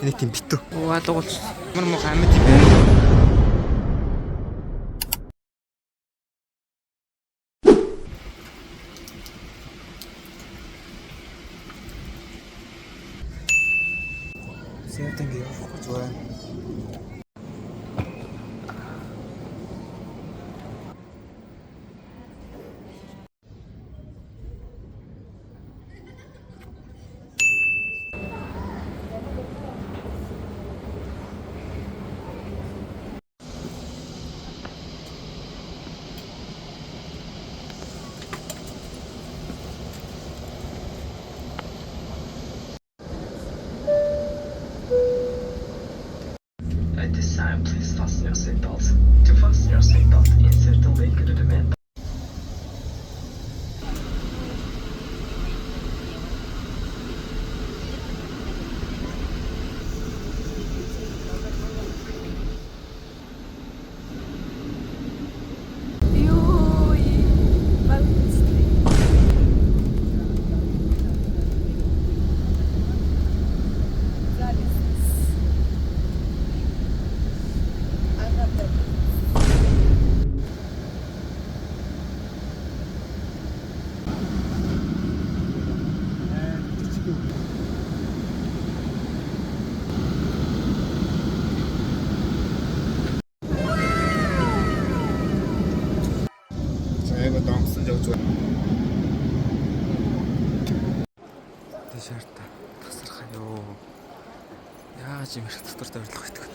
Ini тийм битүү. Оо дуулч. Мар муу хамт юм бэ. Сэтэн явах гэж байна. At this time, please fasten your seatbelt. To fasten your seatbelt, insert the link in the demand. Айгуу донгосон явж байна. Тишэрт тасархаа ёо. Яаж юм их дотор дойрлох гэдэг.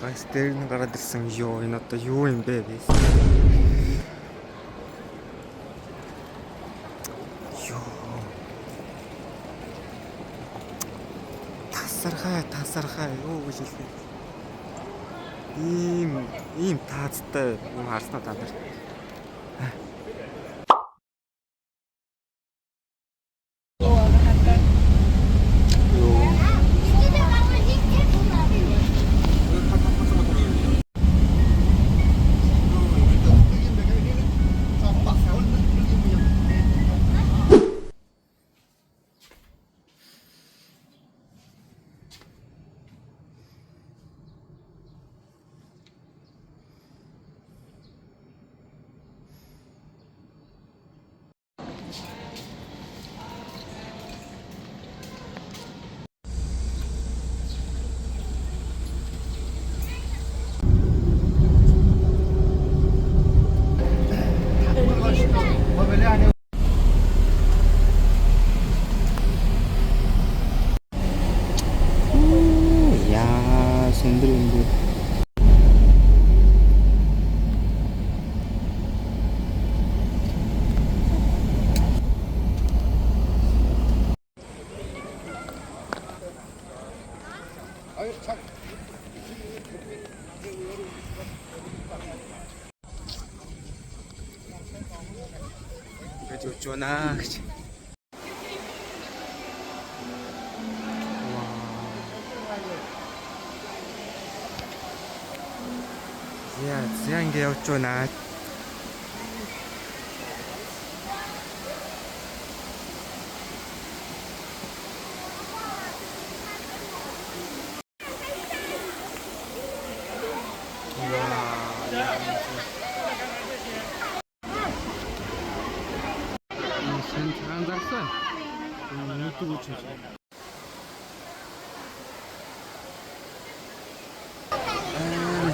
Гайс дээр нь гараад ирсэн ёо энэ одоо юу юм бэ вэ? Ёо. Тасархаа юу гэж хэлэх вэ? Ийм таацтай юм харснаа та нар. Яа, сүндэр юм бэ? Гэж явж байна гэж. Яа, ингэ явж байна. Анзаарсан. Нүдгүй ч юм.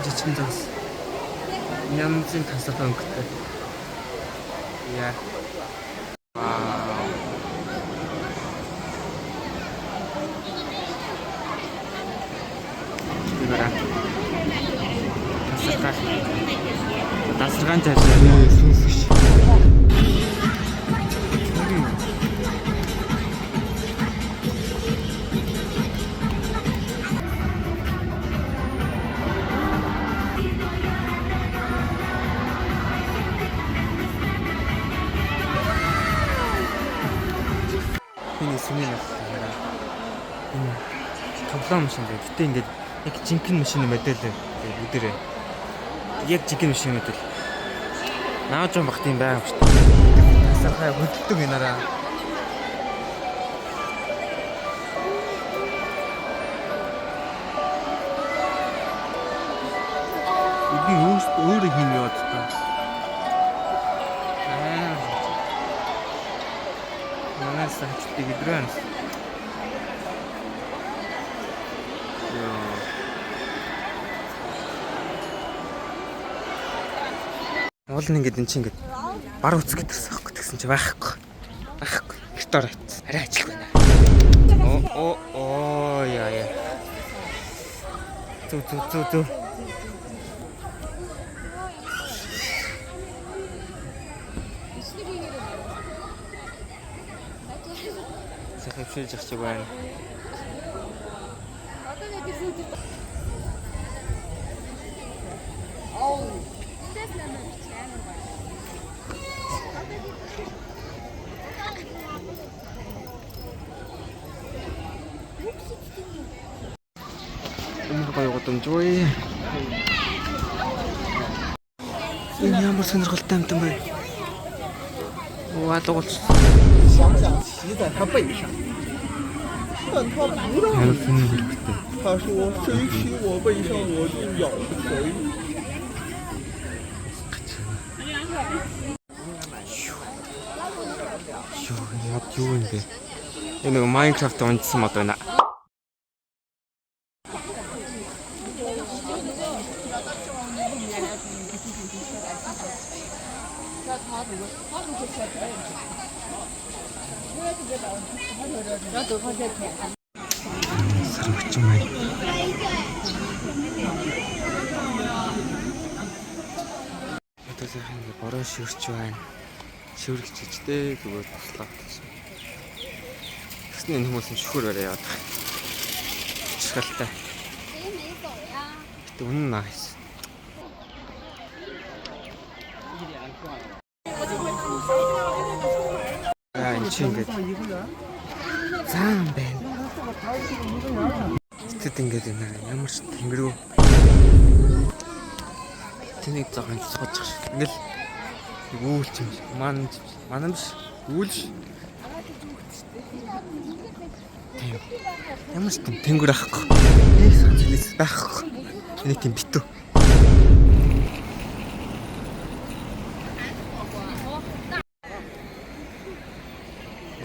Жижигэн загас. Янзын тасархай өнгөтэй. Яа. Имара. Тасархай цаашаа сүнсгш. сүний байна. Энэ тоглоом машин дээ. Гэтэ ингээд яг жинхэнэ машины модель бүгдээрээ яг жинхэнэ машины модель. Нааж байгаа бах тийм байгаа шүү дээ. Тасархай хөдөлдөг энараа. Эдний өөрөө хийнэ яваад та. Манайс хачдаг идрэн. Уул нь ингээд эн чинь ингээд бар үцэх гэдэгсэн аахгүй тэгсэн чи байхгүй. Гэрт ороод арай ажиллах байна. Оо яа. Зү. Хөвшилж ах чиг байна. Гоё гудамжгүй. Энэ ямар сонирхолтой амтан бай. Дугуулж. 想不想骑在他背上？但他不让我骑，他说谁骑我背上我就咬谁。 Юу юм бэ? Энэ нэг Minecraft онцсон мод байна. Сарвч май. Это сайхан бороо шивэрч байна. Шивэрч чичтэй зүгээр туслаа гэсэн. Тэгснэ энэ хүмүүс нь шүхөр барай яваад байгаа. Чухалтай. Тэ үнэн nice. Энэ чинь ингээд зам байна. Тэд ингээд ямар ч тэнгэрүү. Тэнийг зогоон цоцох шиг. Ингээл үүлч юм. Манан биш. Үүлш. Тийм. Ямар ч тэнгэр ахгүй. Нэг саналс байхгүй. Энэ тийм битүү.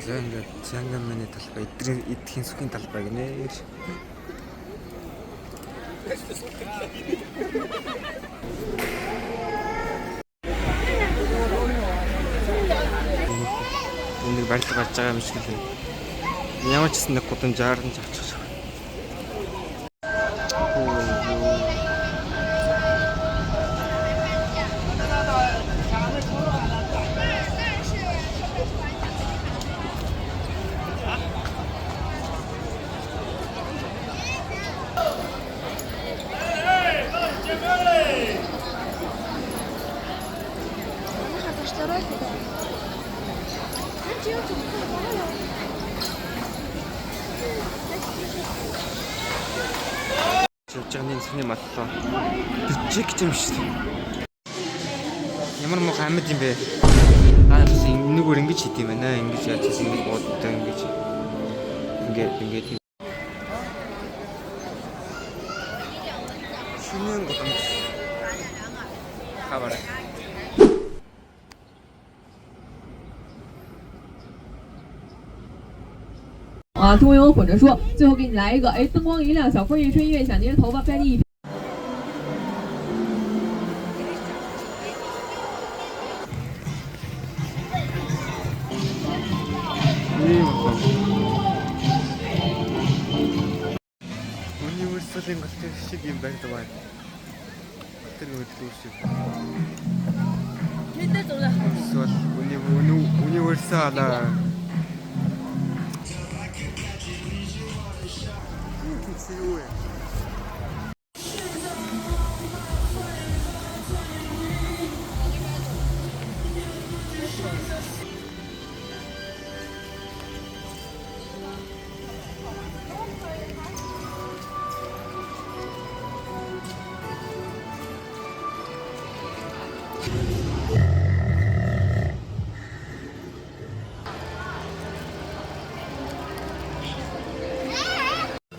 Зэнгээ Цангамны талбай, эдхийн сүхийн талбай гинэ. Энийг барилга болж байгаа юм шиг л. Ямар ч гэсэн нэг гудамжаар нь авчих. Жигний сүний маллаа. Жиг юм шүү дээ. Ямар муухай амьд юм бэ? Бас энэгээр ингэж хийд юм байна. Ингэж яаж хийсэн гэж боддог ингэж. Ингээд тийм. Шинийн гудамж. Хавар. 啊，中英文混着说，最后给你来一个，哎，灯光一亮，小风一吹，音乐响，捏着头发，再立一。 Универсалын гол шиг юм байдаг бай. Тэр хөдлөв шиг. Тэд зураг. Эсвэл универсал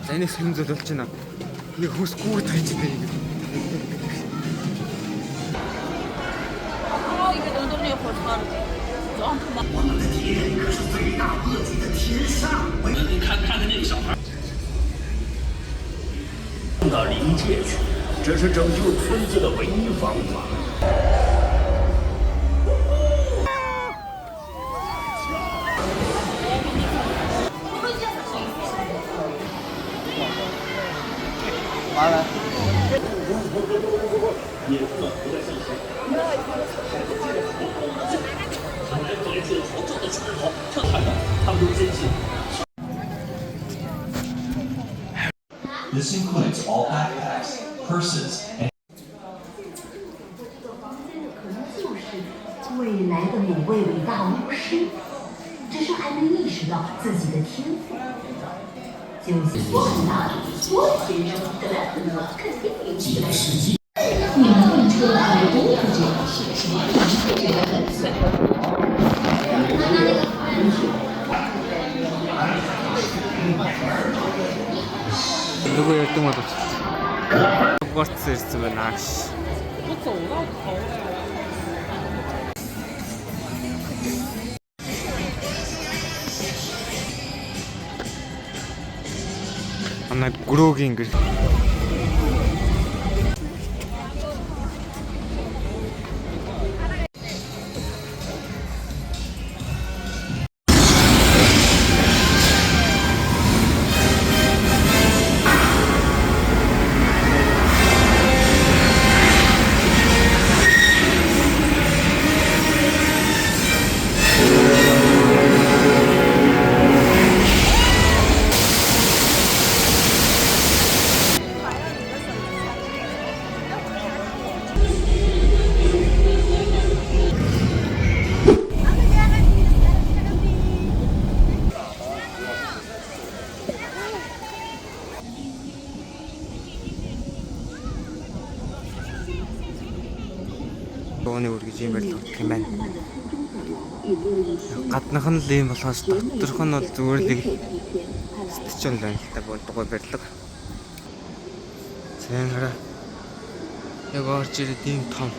За энийг сонирхол болж байна. Нэг хөсгүүр тавьж байгаа юм.的临界区，这是拯救村子的唯一方法。完了。This includes all backpacks, purses, and 未来的某位伟大巫师，只是还没意识到自己的天赋。就是我很大力，我天生的肯定几个世纪。你们问车还真不知道是什么，觉得很碎。 Нөгөө ярдсан бол Хогвартс ирсэн байна гэж. Ана Грогийн гэр. Тооны үр гэж юм байл тогтох юм байна. Гаднах нь л юм болохоос доторх нь бол зүгээр л стичэн байна л та дугуй барилга. Сайн хараа. Яг орж ирээд ийм том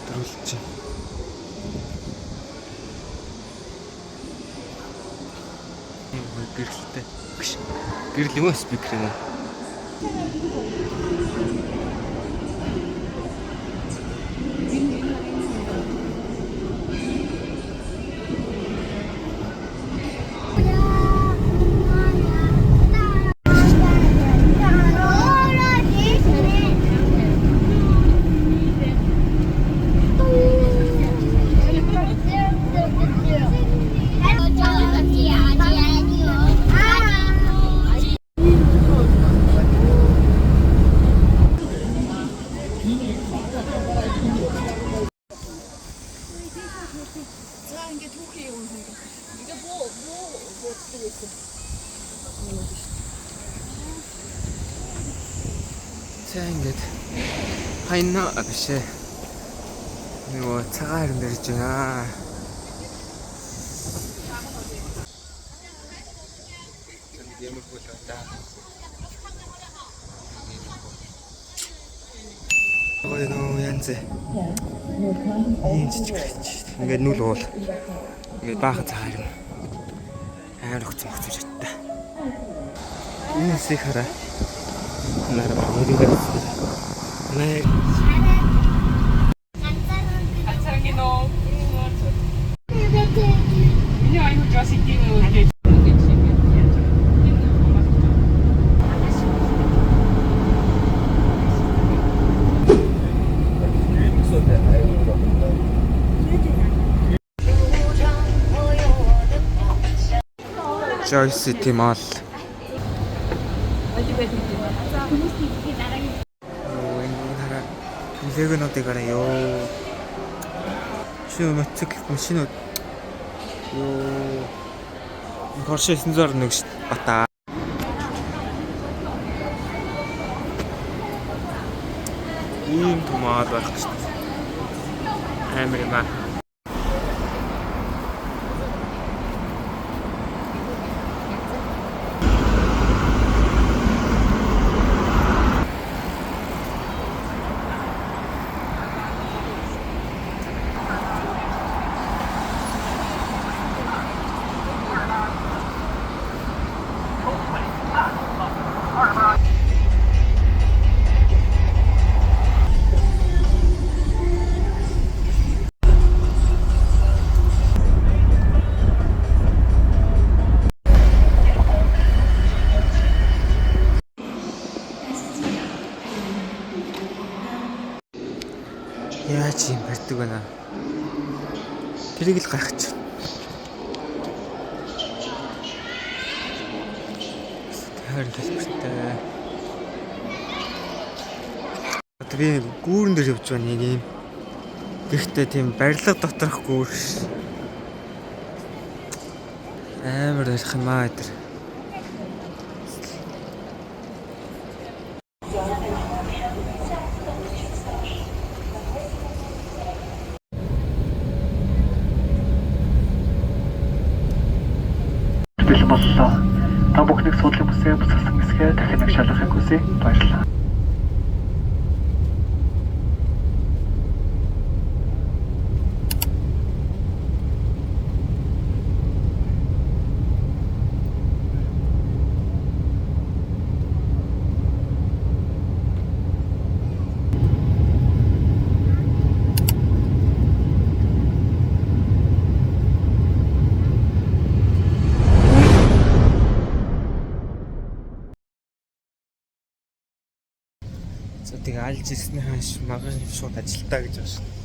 дөрүүлж байна. Ийм гэрэлтэй. Гэрэл юм уу спикер юм уу? За ингээд хайна биш ээ. Нөгөө цагаан харин барьж байна. Ямар хөл байна. Ой нөө янз. Ийм жижиг гэж. Ингээд нүл уул. Ингээд баахан цагаан харин. Амар хөцөн хөцөж. Энэ сих хараа. Нара багын гэсэн. Нэ. Ацаргино. Миний аюу жасикийн үгүй. Joy City Mall. Нэлээгнүүдийг арай ёо. Шинэ мотоцикл машинууд ёо. Porsche 911 шүү бата. Ийм томаад байх гэж. Амар юм аа. Яаж юм барьдаг байна. Тэрийг л гаргач. Тэр хэлбэртэй. Одоо би гүүрэн дээр явж байна нэг юм. Гэхдээ тийм барилга доторх гүүр. Амар ярих юм аа тэр. Бэлэн боллоо. Та бүхнийг судлах бүсээ бүсгсэн хэсгээ дахин нэг шалгахыг хүсье. Баярлалаа. За тэгээ алж ирсний хааш магаш шууд ажилтаа гэж байна шүү.